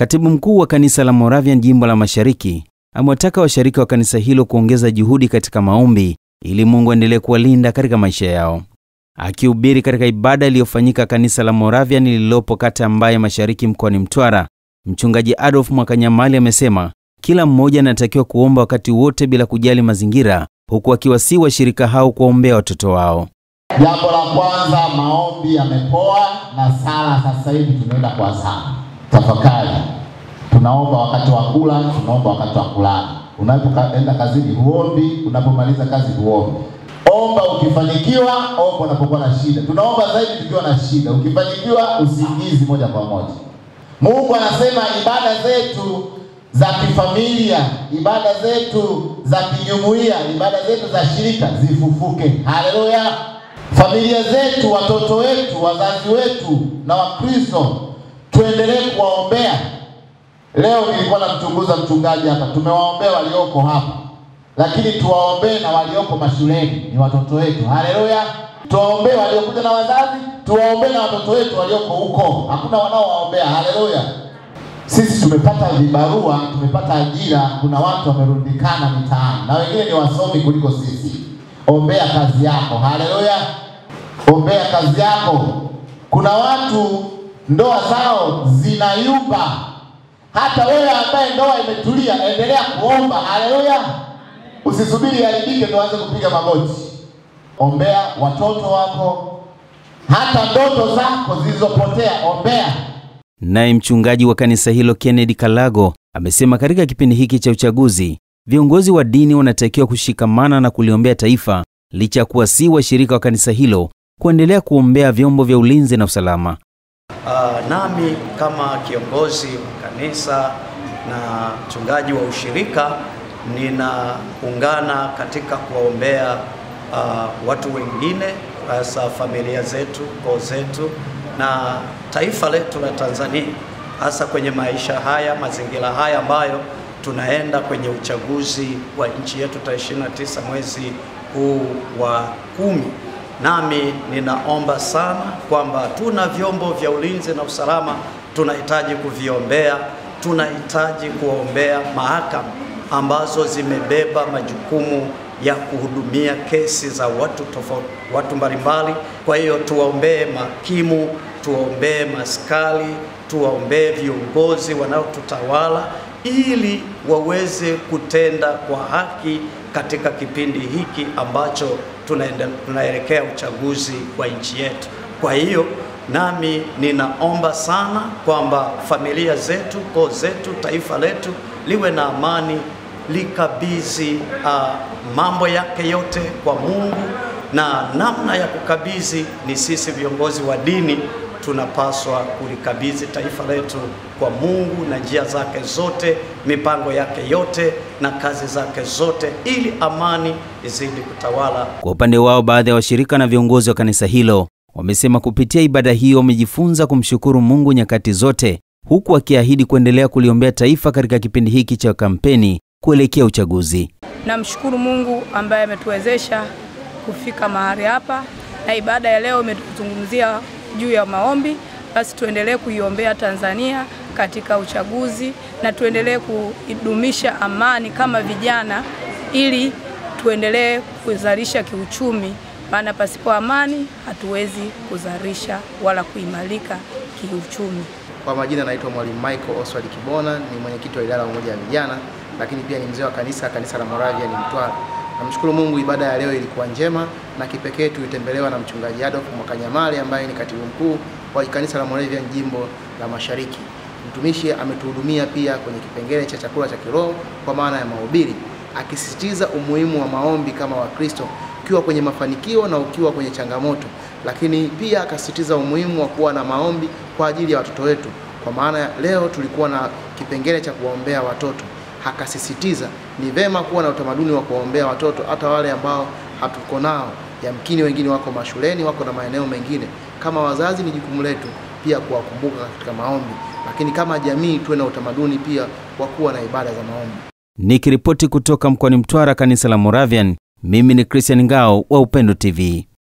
Katibu mkuu wa kanisa la Moravian jimbo la Mashariki amewataka washirika wa kanisa hilo kuongeza juhudi katika maombi ili Mungu aendelee kuwalinda katika maisha yao. Akihubiri katika ibada iliyofanyika kanisa la Moravian lililopo kata Mbaye Mashariki mkoani Mtwara, Mchungaji Adolf Mwakanyamali amesema kila mmoja anatakiwa kuomba wakati wote bila kujali mazingira, huku akiwasihi washirika hao kuombea watoto wao. Jambo la kwanza, maombi yamepoa na sala sasa hivi tunaenda kwa sana. Tafakari. Tunaomba wakati wa kula, tunaomba wakati wa kulala. Unapoenda kazini huombi, unapomaliza kazi huombi. Omba ukifanikiwa, omba unapokuwa na shida. Tunaomba zaidi tukiwa na shida. Ukifanikiwa usingizi moja kwa moja. Mungu anasema ibada zetu za kifamilia, ibada zetu za kijumuiya, ibada zetu za shirika zifufuke. Haleluya! Familia zetu, watoto wetu, wazazi wetu na Wakristo tuendelee kuwaombea. Leo nilikuwa namchunguza mchungaji hapa, tumewaombea walioko hapa. Lakini tuwaombee na walioko mashuleni, ni watoto wetu. Haleluya! Tuwaombee waliokuja na wazazi, tuwaombee na watoto wetu walioko huko. Hakuna wanaowaombea. Haleluya! Sisi tumepata vibarua, tumepata ajira, kuna watu wamerundikana mitaani na wengine ni wasomi kuliko sisi. Ombea kazi yako. Haleluya! Ombea kazi yako. Kuna watu ndoa zao zinayumba. Hata wewe ambaye ndoa imetulia, endelea kuomba. Haleluya! Usisubiri haribike ndio anze kupiga magoti. Ombea watoto wako, hata ndoto zako zilizopotea ombea. Naye mchungaji wa kanisa hilo Kennedy Kalago amesema katika kipindi hiki cha uchaguzi, viongozi wa dini wanatakiwa kushikamana na kuliombea taifa licha ya kuwasihi washirika wa kanisa hilo kuendelea kuombea vyombo vya ulinzi na usalama. Nami kama kiongozi wa kanisa na mchungaji wa ushirika ninaungana katika kuwaombea watu wengine, hasa familia zetu, koo zetu na taifa letu la Tanzania, hasa kwenye maisha haya, mazingira haya ambayo tunaenda kwenye uchaguzi wa nchi yetu tarehe 29 mwezi huu wa 10. Nami ninaomba sana kwamba tuna vyombo vya ulinzi na usalama, tunahitaji kuviombea, tunahitaji kuombea mahakama ambazo zimebeba majukumu ya kuhudumia kesi za watu tofauti, watu mbalimbali. Kwa hiyo tuwaombee mahakimu, tuwaombee maskari, tuwaombee viongozi wanaotutawala ili waweze kutenda kwa haki katika kipindi hiki ambacho tunaelekea uchaguzi wa nchi yetu. Kwa hiyo nami ninaomba sana kwamba familia zetu, koo zetu, taifa letu liwe na amani, likabidhi mambo yake yote kwa Mungu, na namna ya kukabidhi ni sisi viongozi wa dini tunapaswa kulikabidhi taifa letu kwa Mungu na njia zake zote, mipango yake yote na kazi zake zote, ili amani izidi kutawala. Kwa upande wao, baadhi ya washirika na viongozi wa kanisa hilo wamesema kupitia ibada hiyo wamejifunza kumshukuru Mungu nyakati zote, huku akiahidi kuendelea kuliombea taifa katika kipindi hiki cha kampeni kuelekea uchaguzi. Namshukuru Mungu ambaye ametuwezesha kufika mahali hapa, na ibada ya leo imetuzungumzia juu ya maombi. Basi tuendelee kuiombea Tanzania katika uchaguzi na tuendelee kudumisha amani kama vijana, ili tuendelee kuzalisha kiuchumi, maana pasipo amani hatuwezi kuzalisha wala kuimarika kiuchumi. Kwa majina naitwa Mwalimu Michael Oswald Kibona, ni mwenyekiti wa idara moja ya vijana, lakini pia ni mzee wa kanisa la Moravian Mtwara. Namshukuru Mungu, ibada ya leo ilikuwa njema na kipekee tulitembelewa na mchungaji Adolf Mwakanyamali ambaye ni katibu mkuu wa kanisa la Moravian jimbo la Mashariki. Mtumishi ametuhudumia pia kwenye kipengele cha chakula cha kiroho kwa maana ya mahubiri, akisisitiza umuhimu wa maombi kama Wakristo, ukiwa kwenye mafanikio na ukiwa kwenye changamoto, lakini pia akasisitiza umuhimu wa kuwa na maombi kwa ajili ya watoto wetu. Kwa maana leo tulikuwa na kipengele cha kuombea watoto, akasisitiza ni vema kuwa na utamaduni wa kuombea watoto, hata wale ambao hatuko nao, yamkini wengine wako mashuleni, wako na maeneo mengine. Kama wazazi ni jukumu letu pia kuwakumbuka katika maombi, lakini kama jamii tuwe na utamaduni pia wa kuwa na ibada za maombi. Nikiripoti kutoka mkoani Mtwara, kanisa la Moravian, mimi ni Christian Ngao wa Upendo TV.